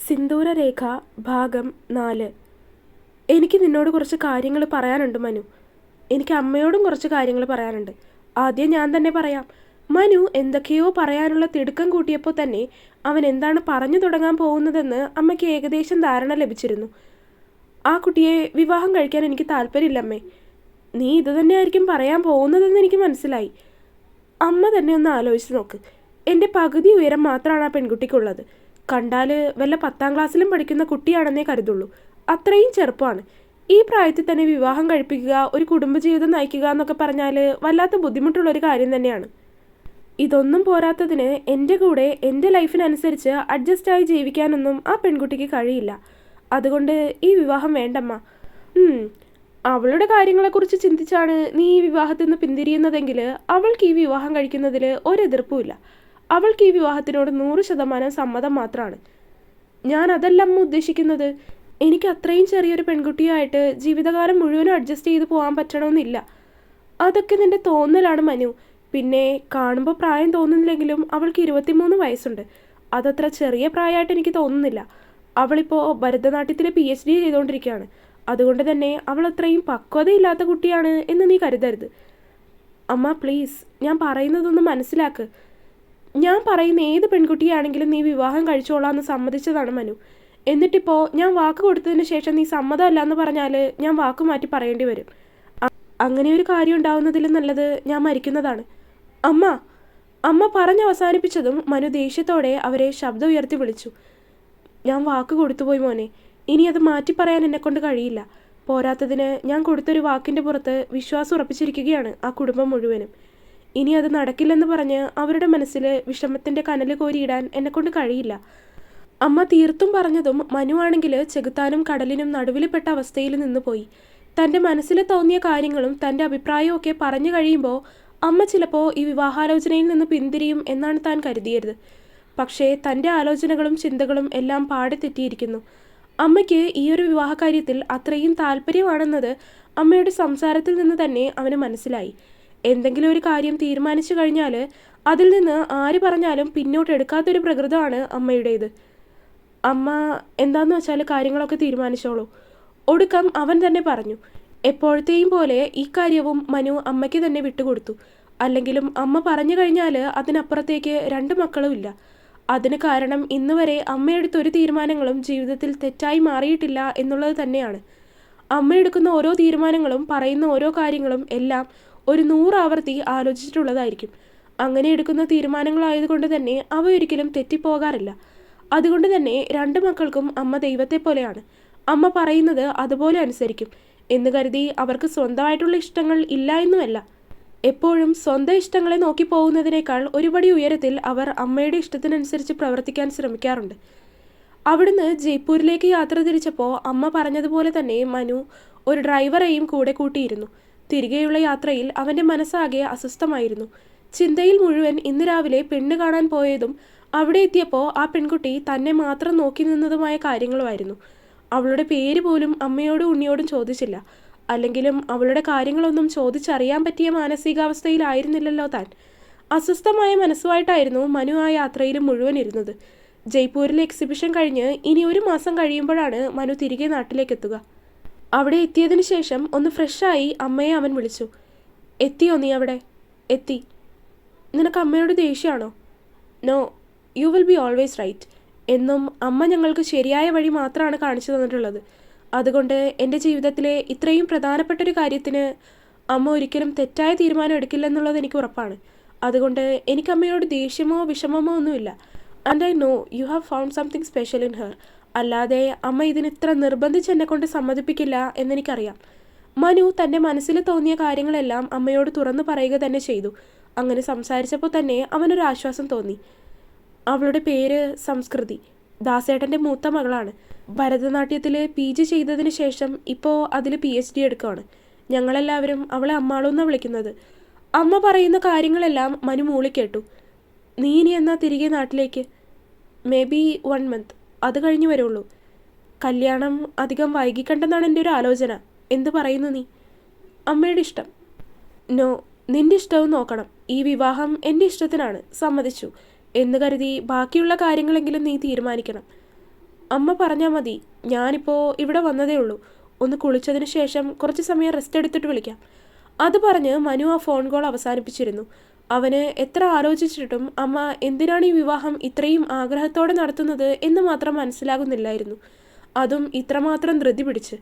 സിന്ദൂരരേഖ ഭാഗം 4. എനിക്ക് നിന്നോട് കുറച്ച് കാര്യങ്ങൾ പറയാനുണ്ട് മനു. എനിക്ക് അമ്മയോടും കുറച്ച് കാര്യങ്ങൾ പറയാനുണ്ട്. ആദ്യം ഞാൻ തന്നെ പറയാം. മനു എന്തൊക്കെയോ പറയാനുള്ള തിടുക്കം കൂട്ടിയപ്പോൾ തന്നെ അവൻ എന്താണ് പറഞ്ഞു തുടങ്ങാൻ പോകുന്നതെന്ന് അമ്മയ്ക്ക് ഏകദേശം ധാരണ ലഭിച്ചിരുന്നു. ആ കുട്ടിയെ വിവാഹം കഴിക്കാൻ എനിക്ക് താല്പര്യമില്ലമ്മേ. നീ ഇത് തന്നെയായിരിക്കും പറയാൻ പോകുന്നതെന്ന് എനിക്ക് മനസ്സിലായി. അമ്മ തന്നെ ഒന്ന് ആലോചിച്ച് നോക്ക്. എൻ്റെ പകുതി ഉയരം മാത്രമാണ് ആ പെൺകുട്ടിക്കുള്ളത്. കണ്ടാൽ വല്ല 10ാം ക്ലാസ്സിലും പഠിക്കുന്ന കുട്ടിയാണെന്നേ കരുതുള്ളൂ. അത്രയും ചെറുപ്പമാണ്. ഈ പ്രായത്തിൽ തന്നെ വിവാഹം കഴിപ്പിക്കുക, ഒരു കുടുംബജീവിതം നയിക്കുക എന്നൊക്കെ പറഞ്ഞാൽ വല്ലാത്ത ബുദ്ധിമുട്ടുള്ളൊരു കാര്യം തന്നെയാണ്. ഇതൊന്നും പോരാത്തതിന് എൻ്റെ കൂടെ എൻ്റെ ലൈഫിനനുസരിച്ച് അഡ്ജസ്റ്റായി ജീവിക്കാനൊന്നും ആ പെൺകുട്ടിക്ക് കഴിയില്ല. അതുകൊണ്ട് ഈ വിവാഹം വേണ്ടമ്മ. അവളുടെ കാര്യങ്ങളെക്കുറിച്ച് ചിന്തിച്ചാണ് നീ ഈ വിവാഹത്തിൽ നിന്ന് പിന്തിരിയുന്നതെങ്കിൽ അവൾക്ക് ഈ വിവാഹം കഴിക്കുന്നതിൽ ഒരെതിർപ്പുമില്ല. അവൾക്ക് ഈ വിവാഹത്തിനോട് 100% സമ്മതം മാത്രമാണ്. ഞാൻ അതല്ല അമ്മ ഉദ്ദേശിക്കുന്നത്. എനിക്ക് അത്രയും ചെറിയൊരു പെൺകുട്ടിയായിട്ട് ജീവിതകാലം മുഴുവനും അഡ്ജസ്റ്റ് ചെയ്ത് പോകാൻ പറ്റണമെന്നില്ല. അതൊക്കെ നിൻ്റെ തോന്നലാണ് മനു. പിന്നെ കാണുമ്പോൾ പ്രായം തോന്നുന്നില്ലെങ്കിലും അവൾക്ക് 23 വയസ്സുണ്ട്. അതത്ര ചെറിയ പ്രായമായിട്ട് എനിക്ക് തോന്നുന്നില്ല. അവളിപ്പോൾ ഭരതനാട്യത്തിൽ PhD ചെയ്തുകൊണ്ടിരിക്കുകയാണ്. അതുകൊണ്ട് തന്നെ അവൾ അത്രയും പക്വതയില്ലാത്ത കുട്ടിയാണ് എന്ന് നീ കരുതരുത്. അമ്മ പ്ലീസ്, ഞാൻ പറയുന്നതൊന്ന് മനസ്സിലാക്ക്. ഞാൻ പറയുന്ന ഏത് പെൺകുട്ടിയാണെങ്കിലും നീ വിവാഹം കഴിച്ചോളാന്ന് സമ്മതിച്ചതാണ് മനു. എന്നിട്ടിപ്പോൾ ഞാൻ വാക്ക് കൊടുത്തതിന് ശേഷം നീ സമ്മതമല്ല എന്ന് പറഞ്ഞാൽ ഞാൻ വാക്ക് മാറ്റി പറയേണ്ടി വരും. അങ്ങനെ ഒരു കാര്യം ഉണ്ടാവുന്നതിലും നല്ലത് ഞാൻ മരിക്കുന്നതാണ്. അമ്മ അമ്മ പറഞ്ഞവസാനിപ്പിച്ചതും മനു ദേഷ്യത്തോടെ അവരെ ശബ്ദം ഉയർത്തി വിളിച്ചു. ഞാൻ വാക്ക് കൊടുത്തുപോയി മോനെ. ഇനി അത് മാറ്റി പറയാൻ എന്നെക്കൊണ്ട് കഴിയില്ല. പോരാത്തതിന് ഞാൻ കൊടുത്തൊരു വാക്കിൻ്റെ പുറത്ത് വിശ്വാസം ഉറപ്പിച്ചിരിക്കുകയാണ് ആ കുടുംബം മുഴുവനും. ഇനി അത് നടക്കില്ലെന്ന് പറഞ്ഞ് അവരുടെ മനസ്സിൽ വിഷമത്തിൻ്റെ കനൽ കോരിയിടാൻ എന്നെക്കൊണ്ട് കഴിയില്ല. അമ്മ തീർത്തും പറഞ്ഞതും മനുവാണെങ്കിൽ ചെകുത്താനും കടലിനും നടുവിൽപ്പെട്ട അവസ്ഥയിൽ നിന്നുപോയി. തൻ്റെ മനസ്സിൽ തോന്നിയ കാര്യങ്ങളും തൻ്റെ അഭിപ്രായവും ഒക്കെ പറഞ്ഞു കഴിയുമ്പോൾ അമ്മ ചിലപ്പോൾ ഈ വിവാഹാലോചനയിൽ നിന്ന് പിന്തിരിയും എന്നാണ് താൻ കരുതിയത്. പക്ഷേ തൻ്റെ ആലോചനകളും ചിന്തകളും എല്ലാം പാടെ തെറ്റിയിരിക്കുന്നു. അമ്മയ്ക്ക് ഈ ഒരു വിവാഹകാര്യത്തിൽ അത്രയും താല്പര്യമാണെന്നത് അമ്മയുടെ സംസാരത്തിൽ നിന്ന് തന്നെ അവന് മനസ്സിലായി. എന്തെങ്കിലും ഒരു കാര്യം തീരുമാനിച്ചു കഴിഞ്ഞാൽ അതിൽ നിന്ന് ആര് പറഞ്ഞാലും പിന്നോട്ടെടുക്കാത്തൊരു പ്രകൃതമാണ് അമ്മയുടേത്. അമ്മ എന്താണെന്ന് വെച്ചാൽ കാര്യങ്ങളൊക്കെ തീരുമാനിച്ചോളൂ. ഒടുക്കം അവൻ തന്നെ പറഞ്ഞു. എപ്പോഴത്തെയും പോലെ ഈ കാര്യവും മനു അമ്മയ്ക്ക് തന്നെ വിട്ടുകൊടുത്തു. അല്ലെങ്കിലും അമ്മ പറഞ്ഞു കഴിഞ്ഞാൽ അതിനപ്പുറത്തേക്ക് 2 മക്കളുമില്ല. അതിന് കാരണം ഇന്ന് വരെ അമ്മയെടുത്ത ഒരു തീരുമാനങ്ങളും ജീവിതത്തിൽ തെറ്റായി മാറിയിട്ടില്ല എന്നുള്ളത് തന്നെയാണ്. അമ്മയെടുക്കുന്ന ഓരോ തീരുമാനങ്ങളും പറയുന്ന ഓരോ കാര്യങ്ങളും എല്ലാം ഒരു 100 ആവർത്തി ആലോചിച്ചിട്ടുള്ളതായിരിക്കും. അങ്ങനെ എടുക്കുന്ന തീരുമാനങ്ങളായതുകൊണ്ട് തന്നെ അവ ഒരിക്കലും തെറ്റിപ്പോകാറില്ല. അതുകൊണ്ട് തന്നെ 2 മക്കൾക്കും അമ്മ ദൈവത്തെ പോലെയാണ്. അമ്മ പറയുന്നത് അതുപോലെ അനുസരിക്കും എന്ന് കരുതി അവർക്ക് സ്വന്തമായിട്ടുള്ള ഇഷ്ടങ്ങൾ ഇല്ല എന്നുമല്ല. എപ്പോഴും സ്വന്തം ഇഷ്ടങ്ങളെ നോക്കി പോകുന്നതിനേക്കാൾ ഒരുപടി ഉയരത്തിൽ അവർ അമ്മയുടെ ഇഷ്ടത്തിനനുസരിച്ച് പ്രവർത്തിക്കാൻ ശ്രമിക്കാറുണ്ട്. അവിടുന്ന് ജയ്പൂരിലേക്ക് യാത്ര തിരിച്ചപ്പോൾ അമ്മ പറഞ്ഞതുപോലെ തന്നെ മനു ഒരു ഡ്രൈവറെയും കൂടെ കൂട്ടിയിരുന്നു. തിരികെയുള്ള യാത്രയിൽ അവൻ്റെ മനസ്സാകെ അസ്വസ്ഥമായിരുന്നു. ചിന്തയിൽ മുഴുവൻ ഇന്ന് രാവിലെ പെണ്ണ് കാണാൻ പോയതും അവിടെ എത്തിയപ്പോൾ ആ പെൺകുട്ടി തന്നെ മാത്രം നോക്കി നിന്നതുമായ കാര്യങ്ങളുമായിരുന്നു. അവളുടെ പേര് പോലും അമ്മയോടും ഉണ്ണിയോടും ചോദിച്ചില്ല. അല്ലെങ്കിലും അവളുടെ കാര്യങ്ങളൊന്നും ചോദിച്ചറിയാൻ പറ്റിയ മാനസികാവസ്ഥയിലായിരുന്നില്ലല്ലോ താൻ. അസ്വസ്ഥമായ മനസ്സുമായിട്ടായിരുന്നു മനു ആ യാത്രയിൽ മുഴുവൻ ഇരുന്നത്. ജയ്പൂരിലെ എക്സിബിഷൻ കഴിഞ്ഞ് ഇനി 1 മാസം കഴിയുമ്പോഴാണ് മനു തിരികെ നാട്ടിലേക്ക് എത്തുക. അവിടെ എത്തിയതിന് ശേഷം ഒന്ന് ഫ്രഷായി അമ്മയെ അവൻ വിളിച്ചു. എത്തിയോ നീ അവിടെ? എത്തി. നിനക്ക് അമ്മയോട് ദേഷ്യമാണോ? No, you will be always right. എന്നും അമ്മ ഞങ്ങൾക്ക് ശരിയായ വഴി മാത്രമാണ് കാണിച്ചു തന്നിട്ടുള്ളത്. അതുകൊണ്ട് എൻ്റെ ജീവിതത്തിലെ ഇത്രയും പ്രധാനപ്പെട്ടൊരു കാര്യത്തിന് അമ്മ ഒരിക്കലും തെറ്റായ തീരുമാനം എടുക്കില്ലെന്നുള്ളത് എനിക്ക് ഉറപ്പാണ്. അതുകൊണ്ട് എനിക്ക് അമ്മയോട് ദേഷ്യമോ വിഷമമോ ഒന്നുമില്ല. And I know you have found something special in her. അല്ലാതെ അമ്മ ഇതിന് ഇത്ര നിർബന്ധിച്ച് എന്നെക്കൊണ്ട് സമ്മതിപ്പിക്കില്ല എന്നെനിക്കറിയാം. മനു തൻ്റെ മനസ്സിൽ തോന്നിയ കാര്യങ്ങളെല്ലാം അമ്മയോട് തുറന്നു പറയുക തന്നെ ചെയ്തു. അങ്ങനെ സംസാരിച്ചപ്പോൾ തന്നെ അവനൊരു ആശ്വാസം തോന്നി. അവളുടെ പേര് സംസ്കൃതി. ദാസേട്ടൻ്റെ മൂത്ത മകളാണ്. ഭരതനാട്യത്തിൽ PG ചെയ്തതിന് ശേഷം ഇപ്പോൾ അതിൽ PhD എടുക്കുകയാണ്. ഞങ്ങളെല്ലാവരും അവളെ അമ്മാളൂന്നാണ് വിളിക്കുന്നത്. അമ്മ പറയുന്ന കാര്യങ്ങളെല്ലാം മനു മൂളിക്കേട്ടു. നീ ഇനി എന്നാ തിരികെ നാട്ടിലേക്ക്? May be 1 month. അത് കഴിഞ്ഞ് വരുള്ളൂ. കല്യാണം അധികം വൈകിക്കണ്ടെന്നാണ് എൻ്റെ ഒരു ആലോചന. എന്ത് പറയുന്നു നീ? അമ്മയുടെ ഇഷ്ടം. നോ, നിൻ്റെ ഇഷ്ടവും നോക്കണം. ഈ വിവാഹം എൻ്റെ ഇഷ്ടത്തിനാണ്. സമ്മതിച്ചു എന്ന് കരുതി ബാക്കിയുള്ള കാര്യങ്ങളെങ്കിലും നീ തീരുമാനിക്കണം. അമ്മ പറഞ്ഞാൽ മതി. ഞാനിപ്പോൾ ഇവിടെ വന്നതേ ഉള്ളൂ. ഒന്ന് കുളിച്ചതിന് ശേഷം കുറച്ച് സമയം റെസ്റ്റ് എടുത്തിട്ട് വിളിക്കാം. അത് പറഞ്ഞ് മനു ആ ഫോൺ കോൾ അവസാനിപ്പിച്ചിരുന്നു. അവന് എത്ര ആലോചിച്ചിട്ടും അമ്മ എന്തിനാണ് ഈ വിവാഹം ഇത്രയും ആഗ്രഹത്തോടെ നടത്തുന്നത് എന്ന് മാത്രം മനസ്സിലാകുന്നില്ലായിരുന്നു. അതും ഇത്രമാത്രം ധൃതി പിടിച്ച്.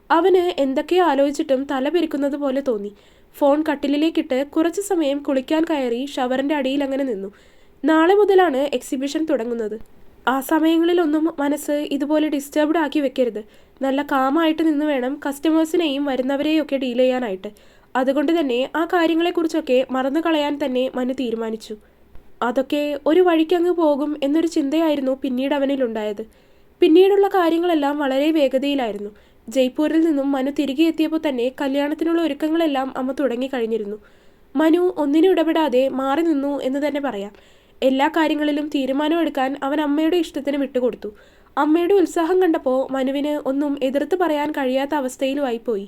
അവന് എന്തൊക്കെയോ ആലോചിച്ചിട്ടും തല പെരുക്കുന്നത് പോലെ തോന്നി. ഫോൺ കട്ടിലിലേക്കിട്ട് കുറച്ച് സമയം കുളിക്കാൻ കയറി ഷവറിൻ്റെ അടിയിൽ അങ്ങനെ നിന്നു. നാളെ മുതലാണ് എക്സിബിഷൻ തുടങ്ങുന്നത്. ആ സമയങ്ങളിലൊന്നും മനസ്സ് ഇതുപോലെ ഡിസ്റ്റർബ്ഡ് ആക്കി വെക്കരുത്. നല്ല കാമായിട്ട് നിന്ന് വേണം കസ്റ്റമേഴ്സിനെയും വരുന്നവരെയും ഒക്കെ ഡീൽ ചെയ്യാനായിട്ട്. അതുകൊണ്ട് തന്നെ ആ കാര്യങ്ങളെക്കുറിച്ചൊക്കെ മറന്നു കളയാൻ തന്നെ മനു തീരുമാനിച്ചു. അതൊക്കെ ഒരു വഴിക്കങ്ങ് പോകും എന്നൊരു ചിന്തയായിരുന്നു പിന്നീട് അവനിലുണ്ടായത്. പിന്നീടുള്ള കാര്യങ്ങളെല്ലാം വളരെ വേഗതയിലായിരുന്നു. ജയ്പൂരിൽ നിന്നും മനു തിരികെ എത്തിയപ്പോൾ തന്നെ കല്യാണത്തിനുള്ള ഒരുക്കങ്ങളെല്ലാം അമ്മ തുടങ്ങിക്കഴിഞ്ഞിരുന്നു. മനു ഒന്നിനും ഇടപെടാതെ മാറി നിന്നു എന്ന് തന്നെ പറയാം. എല്ലാ കാര്യങ്ങളിലും തീരുമാനമെടുക്കാൻ അവൻ അമ്മയുടെ ഇഷ്ടത്തിന് വിട്ടുകൊടുത്തു. അമ്മയുടെ ഉത്സാഹം കണ്ടപ്പോൾ മനുവിന് ഒന്നും എതിർത്ത് പറയാൻ കഴിയാത്ത അവസ്ഥയിലുമായിപ്പോയി.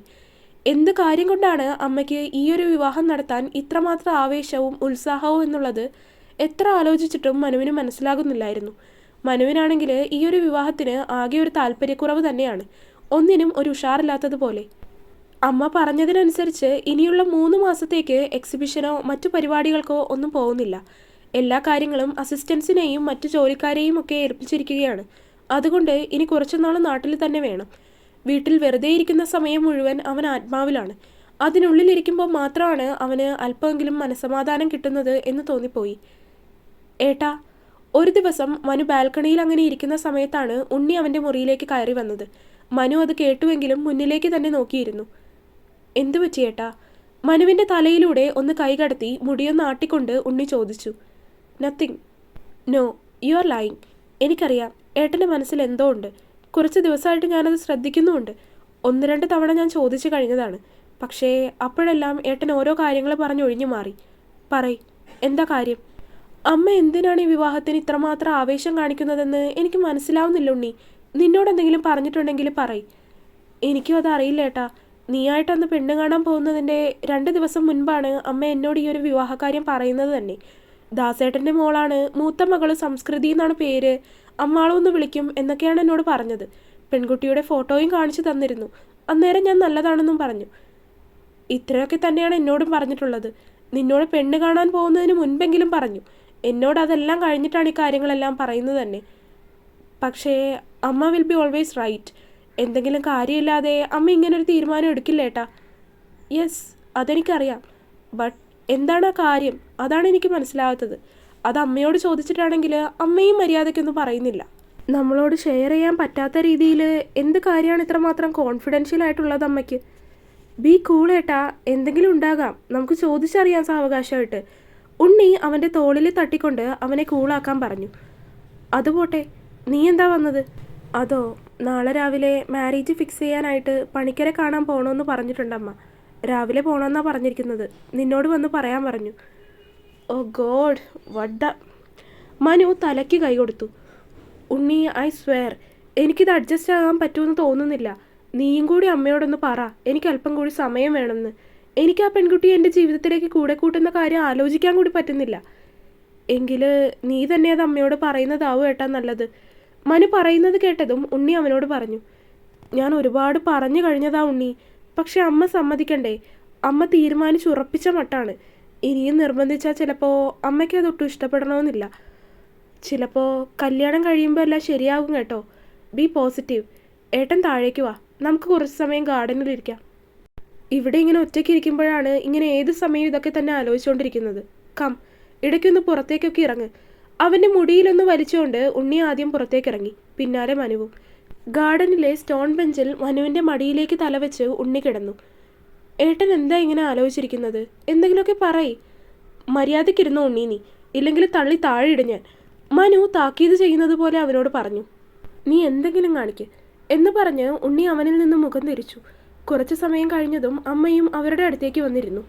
എന്ത് കാര്യം കൊണ്ടാണ് അമ്മയ്ക്ക് ഈയൊരു വിവാഹം നടത്താൻ ഇത്രമാത്രം ആവേശവും ഉത്സാഹവും എന്നുള്ളത് എത്ര ആലോചിച്ചിട്ടും മനുവിന് മനസ്സിലാകുന്നില്ലായിരുന്നു. മനുവിനാണെങ്കിൽ ഈയൊരു വിവാഹത്തിന് ആകെ ഒരു താല്പര്യക്കുറവ് തന്നെയാണ്. ഒന്നിനും ഒരു ഉഷാറില്ലാത്തതുപോലെ. അമ്മ പറഞ്ഞതിനനുസരിച്ച് ഇനിയുള്ള 3 മാസത്തേക്ക് എക്സിബിഷനോ മറ്റു പരിപാടികൾക്കോ ഒന്നും പോകുന്നില്ല. എല്ലാ കാര്യങ്ങളും അസിസ്റ്റൻസിനെയും മറ്റു ജോലിക്കാരെയും ഒക്കെ ഏൽപ്പിച്ചിരിക്കുകയാണ്. അതുകൊണ്ട് ഇനി കുറച്ചുനാൾ നാട്ടിൽ തന്നെ വേണം. വീട്ടിൽ വെറുതെ ഇരിക്കുന്ന സമയം മുഴുവൻ അവൻ ആത്മാവിലാണ്. അതിനുള്ളിലിരിക്കുമ്പോൾ മാത്രമാണ് അവന് അല്പമെങ്കിലും മനസ്സമാധാനം കിട്ടുന്നത് എന്ന് തോന്നിപ്പോയി. ഏട്ടാ, ഒരു ദിവസം മനു ബാൽക്കണിയിൽ അങ്ങനെ ഇരിക്കുന്ന സമയത്താണ് ഉണ്ണി അവൻ്റെ മുറിയിലേക്ക് കയറി വന്നത്. മനു അത് കേട്ടുവെങ്കിലും മുന്നിലേക്ക് തന്നെ നോക്കിയിരുന്നു. എന്തു പറ്റി ഏട്ടാ? മനുവിൻ്റെ തലയിലൂടെ ഒന്ന് കൈകടത്തി മുടിയൊന്ന് ആട്ടിക്കൊണ്ട് ഉണ്ണി ചോദിച്ചു. Nothing. No, you are lying. എനിക്കറിയാം ഏട്ടൻ്റെ മനസ്സിൽ എന്തോ ഉണ്ട്. കുറച്ച് ദിവസമായിട്ട് ഞാനത് ശ്രദ്ധിക്കുന്നുമുണ്ട്. 1-2 തവണ ഞാൻ ചോദിച്ചു കഴിഞ്ഞതാണ്. പക്ഷേ അപ്പോഴെല്ലാം ഏട്ടൻ ഓരോ കാര്യങ്ങൾ പറഞ്ഞൊഴിഞ്ഞു മാറി. പറയ്, എന്താ കാര്യം? അമ്മ എന്തിനാണ് ഈ വിവാഹത്തിന് ഇത്രമാത്രം ആവേശം കാണിക്കുന്നതെന്ന് എനിക്ക് മനസ്സിലാവുന്നില്ല ഉണ്ണി. നിന്നോട് എന്തെങ്കിലും പറഞ്ഞിട്ടുണ്ടെങ്കിൽ പറയ്. എനിക്കും അതറിയില്ല ഏട്ടാ. നീയായിട്ടന്ന് പെണ്ണ് കാണാൻ പോകുന്നതിൻ്റെ 2 ദിവസം മുൻപാണ് അമ്മ എന്നോട് ഈ ഒരു വിവാഹകാര്യം പറയുന്നത് തന്നെ. ദാസേട്ടൻ്റെ മോളാണ്, മൂത്ത മകൾ സംസ്കൃതി എന്നാണ് പേര്, അമ്മാളൊന്ന് വിളിക്കും എന്നൊക്കെയാണ് എന്നോട് പറഞ്ഞത്. പെൺകുട്ടിയുടെ ഫോട്ടോയും കാണിച്ചു തന്നിരുന്നു. അന്നേരം ഞാൻ നല്ലതാണെന്നും പറഞ്ഞു. ഇത്രയൊക്കെ തന്നെയാണ് എന്നോടും പറഞ്ഞിട്ടുള്ളത്. നിന്നോട് പെണ്ണ് കാണാൻ പോകുന്നതിന് മുൻപെങ്കിലും പറഞ്ഞു. എന്നോട് അതെല്ലാം കഴിഞ്ഞിട്ടാണ് ഈ കാര്യങ്ങളെല്ലാം പറയുന്നത് തന്നെ. പക്ഷേ അമ്മ വിൽ ബി ഓൾവേസ് റൈറ്റ്. എന്തെങ്കിലും കാര്യമില്ലാതെ അമ്മ ഇങ്ങനൊരു തീരുമാനം എടുക്കില്ലേട്ടാ. യെസ്, അതെനിക്കറിയാം. ബട്ട് എന്താണ് ആ കാര്യം? അതാണ് എനിക്ക് മനസ്സിലാകാത്തത്. അത് അമ്മയോട് ചോദിച്ചിട്ടാണെങ്കിൽ അമ്മയും മര്യാദയ്ക്കൊന്നും പറയുന്നില്ല. നമ്മളോട് ഷെയർ ചെയ്യാൻ പറ്റാത്ത രീതിയിൽ എന്ത് കാര്യമാണ് ഇത്രമാത്രം കോൺഫിഡൻഷ്യൽ ആയിട്ടുള്ളത് അമ്മയ്ക്ക്? ബി കൂൾ ഏട്ടാ, എന്തെങ്കിലും ഉണ്ടാകാം, നമുക്ക് ചോദിച്ചറിയാൻ സാവകാശമായിട്ട്. ഉണ്ണി അവൻ്റെ തോളിൽ തട്ടിക്കൊണ്ട് അവനെ കൂളാക്കാൻ പറഞ്ഞു. അതുപോട്ടെ, നീ എന്താ വന്നത്? അതോ, നാളെ രാവിലെ മാരേജ് ഫിക്സ് ചെയ്യാനായിട്ട് പണിക്കരെ കാണാൻ പോകണമെന്ന് പറഞ്ഞിട്ടുണ്ടമ്മ. രാവിലെ പോകണമെന്നാണ് പറഞ്ഞിരിക്കുന്നത്. നിന്നോട് വന്ന് പറയാൻ പറഞ്ഞു. ഓ ഗോഡ്, വട്ട് ദ... മനു തലയ്ക്ക് കൈ കൊടുത്തു. ഉണ്ണി, ഐ സ്വെയർ, എനിക്കിത് അഡ്ജസ്റ്റ് ആകാൻ പറ്റുമെന്ന് തോന്നുന്നില്ല. നീയും കൂടി അമ്മയോടൊന്ന് പറ, എനിക്ക് അല്പം കൂടി സമയം വേണമെന്ന്. എനിക്ക് ആ പെൺകുട്ടിയെ എൻ്റെ ജീവിതത്തിലേക്ക് കൂടെ കൂട്ടുന്ന കാര്യം ആലോചിക്കാൻ കൂടി പറ്റുന്നില്ല. എങ്കിൽ നീ തന്നെ അത് അമ്മയോട് പറയുന്നതാവും ഏട്ടാ നല്ലത്. മനു പറയുന്നത് കേട്ടതും ഉണ്ണി അവനോട് പറഞ്ഞു. ഞാൻ ഒരുപാട് പറഞ്ഞു കഴിഞ്ഞതാ ഉണ്ണി. പക്ഷെ അമ്മ സമ്മതിക്കണ്ടേ? അമ്മ തീരുമാനിച്ചുറപ്പിച്ച മട്ടാണ്. ഇനിയും നിർബന്ധിച്ചാൽ ചിലപ്പോൾ അമ്മയ്ക്ക് അതൊട്ടും ഇഷ്ടപ്പെടണമെന്നില്ല. ചിലപ്പോൾ കല്യാണം കഴിയുമ്പോൾ എല്ലാം ശരിയാകും കേട്ടോ. B positive. ഏട്ടൻ താഴേക്ക് വാ, നമുക്ക് കുറച്ച് സമയം ഗാർഡനിലിരിക്കാം. ഇവിടെ ഇങ്ങനെ ഒറ്റയ്ക്ക് ഇരിക്കുമ്പോഴാണ് ഇങ്ങനെ ഏത് സമയം ഇതൊക്കെ തന്നെ ആലോചിച്ചുകൊണ്ടിരിക്കുന്നത്. കം, ഇടയ്ക്കൊന്ന് പുറത്തേക്കൊക്കെ ഇറങ്ങ്. അവൻ്റെ മുടിയിലൊന്ന് വലിച്ചുകൊണ്ട് ഉണ്ണി ആദ്യം പുറത്തേക്കിറങ്ങി, പിന്നാലെ മനുവും. ഗാർഡനിലെ സ്റ്റോൺ ബെഞ്ചിൽ മനുവിൻ്റെ മടിയിലേക്ക് തലവെച്ച് ഉണ്ണി കിടന്നു. ഏട്ടൻ എന്താ ഇങ്ങനെ ആലോചിച്ചിരിക്കുന്നത്? എന്തെങ്കിലുമൊക്കെ പറയ്. മര്യാദയ്ക്കിരുന്നോ ഉണ്ണി നീ, ഇല്ലെങ്കിൽ തള്ളി താഴെ ഇടും ഞാൻ. മനു താക്കീത് ചെയ്യുന്നത് പോലെ അവനോട് പറഞ്ഞു. നീ എന്തെങ്കിലും കാണിക്ക് എന്ന് പറഞ്ഞ് ഉണ്ണി അവനിൽ നിന്ന് മുഖം തിരിച്ചു. കുറച്ച് സമയം കഴിഞ്ഞതും അമ്മയും അവരുടെ അടുത്തേക്ക് വന്നിരുന്നു.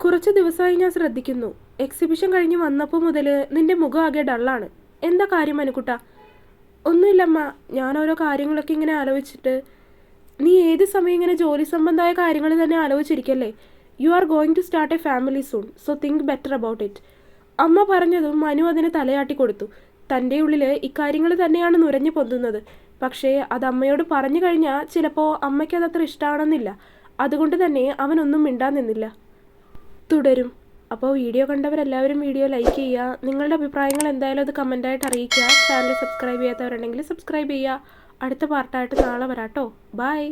കുറച്ച് ദിവസമായി ഞാൻ ശ്രദ്ധിക്കുന്നു. എക്സിബിഷൻ കഴിഞ്ഞ് വന്നപ്പോൾ മുതൽ നിന്റെ മുഖം ആകെ ഡള്ളാണ്. എന്താ കാര്യം മനുക്കുട്ട? ഒന്നുമില്ലമ്മ, ഞാൻ ഓരോ കാര്യങ്ങളൊക്കെ ഇങ്ങനെ ആലോചിച്ചിട്ട്. നീ ഏത് സമയം ഇങ്ങനെ ജോലി സംബന്ധമായ കാര്യങ്ങൾ തന്നെ ആലോചിച്ചിരിക്കല്ലേ? You are going to start a family soon, so think better about it. അമ്മ പറഞ്ഞതും മനു അതിന് തലയാട്ടി കൊടുത്തു. തൻ്റെ ഉള്ളിൽ ഇക്കാര്യങ്ങൾ തന്നെയാണ് നുരഞ്ഞു പൊന്തുന്നത്. പക്ഷേ അത് അമ്മയോട് പറഞ്ഞു കഴിഞ്ഞാൽ ചിലപ്പോൾ അമ്മയ്ക്ക് അതത്ര ഇഷ്ടമാണെന്നില്ല. അതുകൊണ്ട് തന്നെ അവനൊന്നും മിണ്ടാൻ നിന്നില്ല. തുടരും. അപ്പോൾ വീഡിയോ കണ്ടവരെല്ലാവരും വീഡിയോ ലൈക്ക് ചെയ്യുക. നിങ്ങളുടെ അഭിപ്രായങ്ങൾ എന്തായാലും അത് കമൻറ്റായിട്ട് അറിയിക്കുക. ചാനൽ സബ്സ്ക്രൈബ് ചെയ്യാത്തവരുണ്ടെങ്കിൽ സബ്സ്ക്രൈബ് ചെയ്യുക. അടുത്ത പാർട്ടായിട്ട് നാളെ വരാട്ടോ. ബൈ.